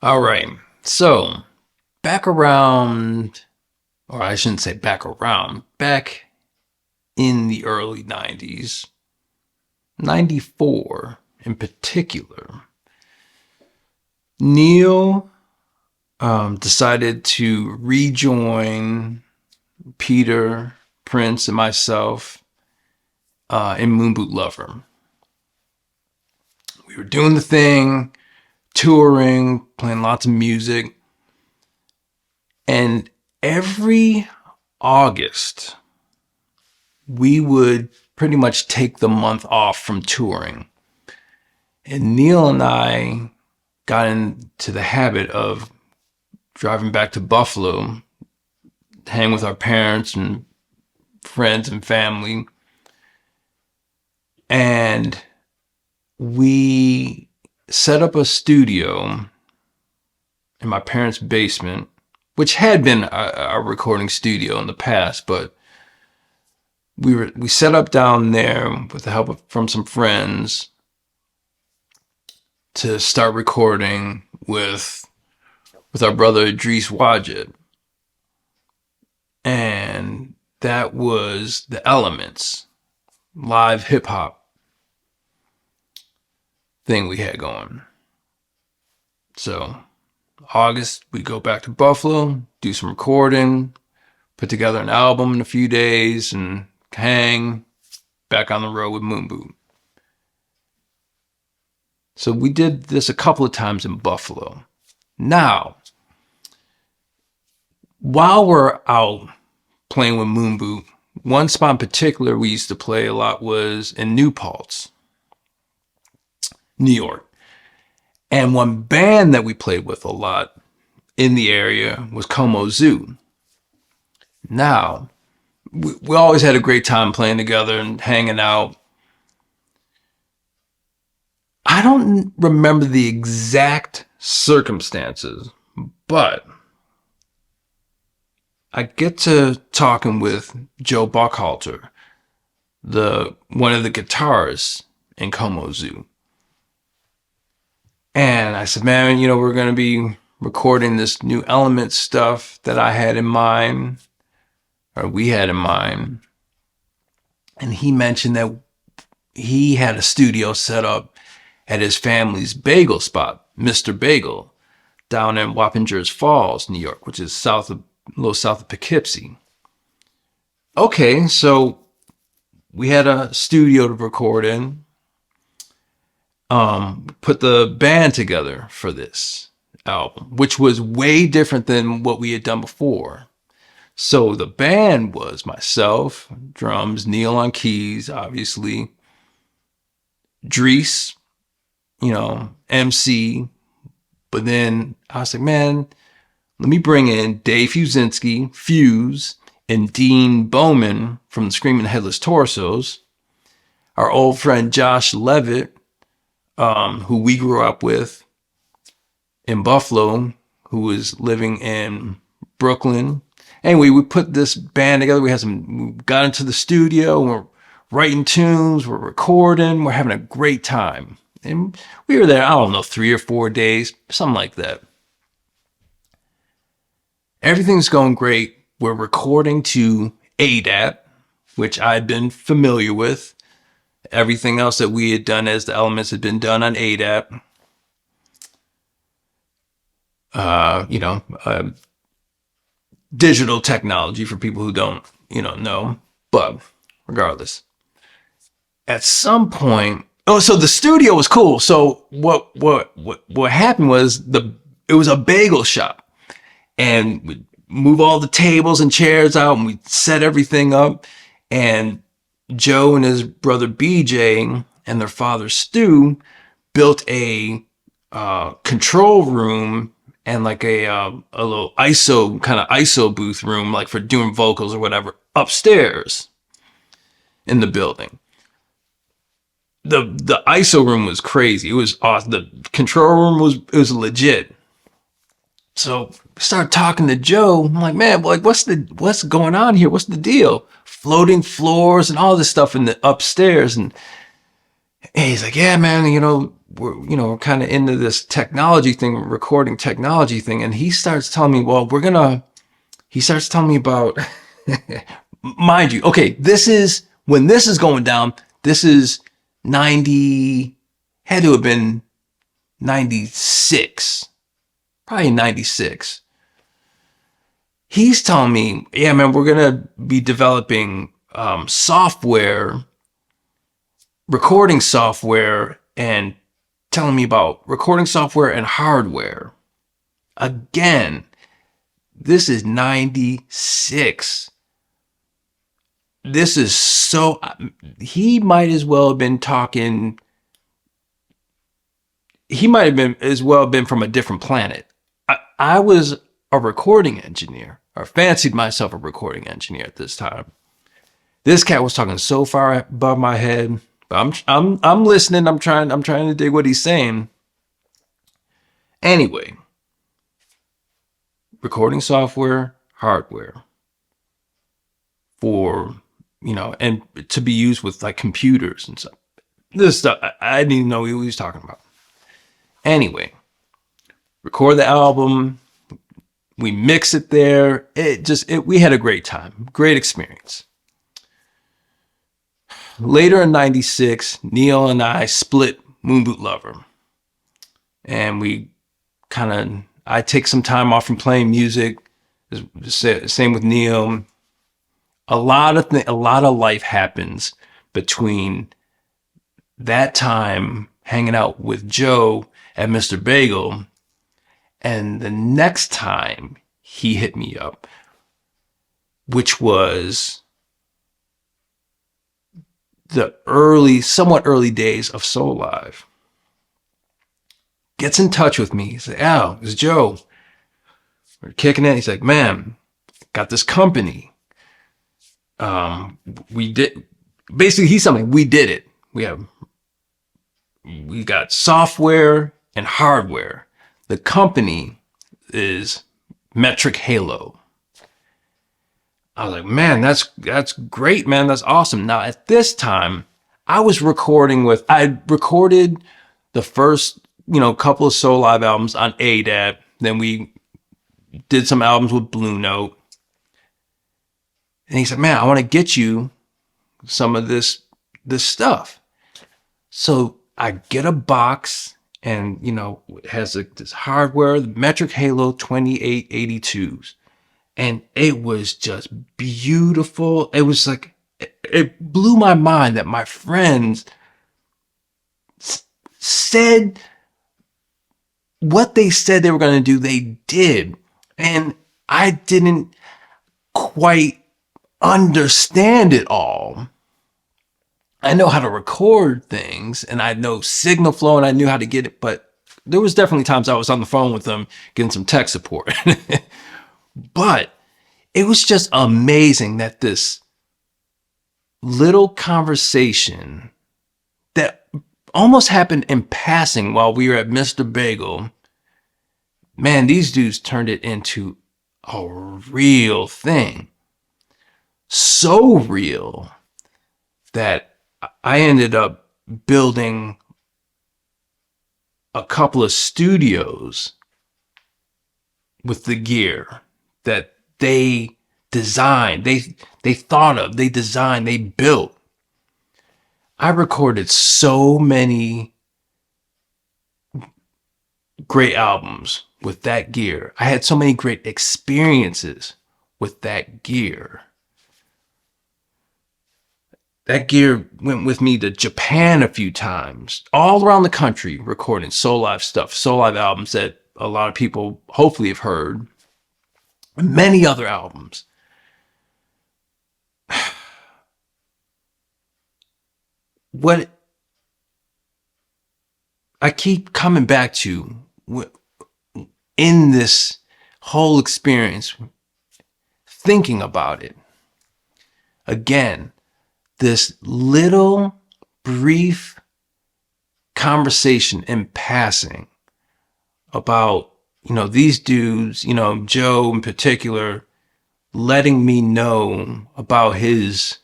All right. So back around, or I shouldn't say back around, back in the early 90s, 94 in particular, Neil decided to rejoin Peter, Prince, and myself in Moonboot Lover. We were doing the thing, touring, playing lots of music, and every August, we would pretty much take the month off from touring. And Neil and I got into the habit of driving back to Buffalo, hang with our parents and friends and family. And we set up a studio in my parents' basement, which had been a recording studio in the past, but we set up down there with the help from some friends to start recording with our brother Idris Wajid. And that was the Elements live hip hop thing we had going. So August, we go back to Buffalo, do some recording, put together an album in a few days, and hang back on the road with Moonboot. So we did this a couple of times in Buffalo. Now, while we're out playing with Moonboot, one spot in particular we used to play a lot was in New Paltz, New York. And one band that we played with a lot in the area was Como Zoo. Now, we always had a great time playing together and hanging out. I don't remember the exact circumstances, but I get to talking with Joe Buckhalter, one of the guitarists in Como Zoo. And I said, man, we're going to be recording this new Element stuff that I had in mind, or we had in mind. And he mentioned that he had a studio set up at his family's bagel spot, Mr. Bagel, down in Wappingers Falls, New York, which is a little south of Poughkeepsie. Okay, so we had a studio to record in. Put the band together for this album, which was way different than what we had done before. So the band was myself, drums, Neil on keys, obviously, Drees, MC. But then I was like, man, let me bring in Dave Fuzinski, Fuse, and Dean Bowman from the Screaming Headless Torsos, our old friend Josh Levitt, who we grew up with in Buffalo, who was living in Brooklyn. Anyway, we put this band together. We got into the studio, we're writing tunes, we're recording, we're having a great time. And we were there, I don't know, 3 or 4 days, something like that. Everything's going great. We're recording to ADAT, which I'd been familiar with. Everything else that we had done as the Elements had been done on ADAT. Digital technology for people who don't, know. But regardless, at some point, so the studio was cool. So what happened was it was a bagel shop, and we'd move all the tables and chairs out, and we'd set everything up, and Joe and his brother BJ and their father Stu built a control room and like a little ISO booth room, like for doing vocals or whatever, upstairs in the building. The ISO room was crazy. It was awesome. The control room was legit. So I started talking to Joe. I'm like, man, what's going on here? What's the deal? Floating floors and all this stuff in the upstairs. And he's like, yeah, man, we're kind of into this technology thing, recording technology thing. And he starts telling me, well, he starts telling me about, mind you, okay, when this is going down, this is 90, had to have been 96, probably 96. He's telling me, yeah, man, we're going to be developing software, recording software, and telling me about recording software and hardware. Again, this is 96. This is so, he might as well have been talking, he might have been as well been from a different planet. I was a recording engineer, or fancied myself a recording engineer at this time. This cat was talking so far above my head, but I'm listening. I'm trying to dig what he's saying. Anyway, recording software, hardware for, and to be used with like computers and stuff. This stuff, I didn't even know what he was talking about. Anyway, record the album. We mix it there. We had a great time, great experience. Later in 96, Neil and I split Moon Boot Lover. And I take some time off from playing music. Same with Neil. A lot of life happens between that time hanging out with Joe at Mr. Bagel and the next time he hit me up, which was the somewhat early days of Soulive. Gets in touch with me. He's like, Al, it's Joe. We're kicking it. He's like, man, got this company. We did, basically he's something, we did it. We got software and hardware. The company is Metric Halo. I was like, man, that's great, man. That's awesome. Now at this time, I recorded the first, couple of Soulive albums on ADAT. Then we did some albums with Blue Note. And he said, man, I want to get you some of this stuff. So I get a box and, it has this hardware, the Metric Halo 2882s. And it was just beautiful. It was like, it blew my mind that my friends said what they said they were going to do, they did. And I didn't quite understand it all. I know how to record things and I know signal flow and I knew how to get it, but there was definitely times I was on the phone with them getting some tech support. But it was just amazing that this little conversation that almost happened in passing while we were at Mr. Bagel, man, these dudes turned it into a real thing. So real that I ended up building a couple of studios with the gear that they designed, they thought of, they designed, they built. I recorded so many great albums with that gear. I had so many great experiences with that gear. That gear went with me to Japan a few times, all around the country, recording Soulive stuff, Soulive albums that a lot of people hopefully have heard, and many other albums. What I keep coming back to in this whole experience, thinking about it, again, this little brief conversation in passing about, these dudes, Joe in particular, letting me know about his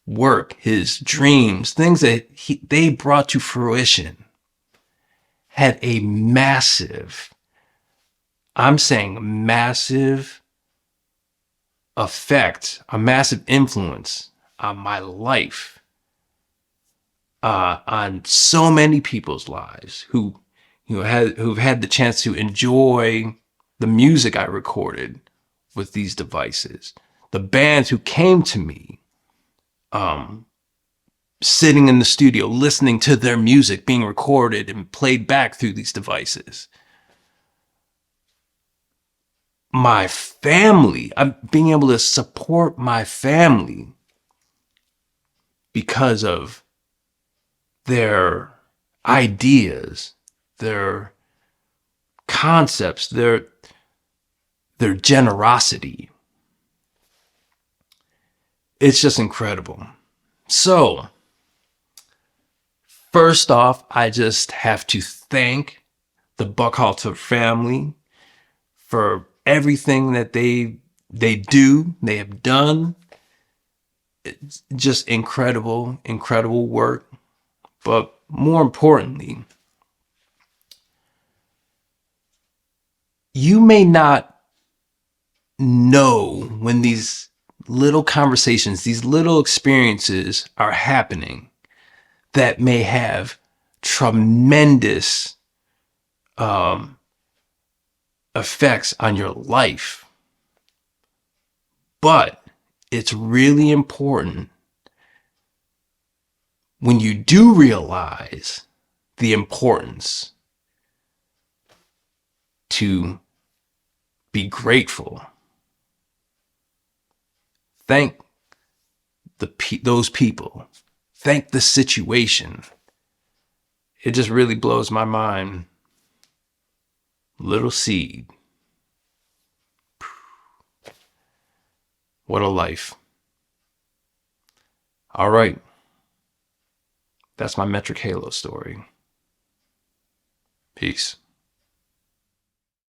work, his dreams, things that they brought to fruition. had a massive, I'm saying massive effect, a massive influence on my life, on so many people's lives who've had the chance to enjoy the music I recorded with these devices. The bands who came to me, sitting in the studio, listening to their music being recorded and played back through these devices. My family, I'm being able to support my family because of their ideas, their concepts, their generosity. It's just incredible. So, first off, I just have to thank the Buckhalter family for everything that they have done. It's just incredible work. But more importantly, you may not know when these little conversations, these little experiences are happening that may have tremendous effects on your life. But it's really important when you do realize the importance to be grateful. Thank those people. Thank the situation. It just really blows my mind. Little seed. What a life. All right. That's my Metric Halo story. Peace.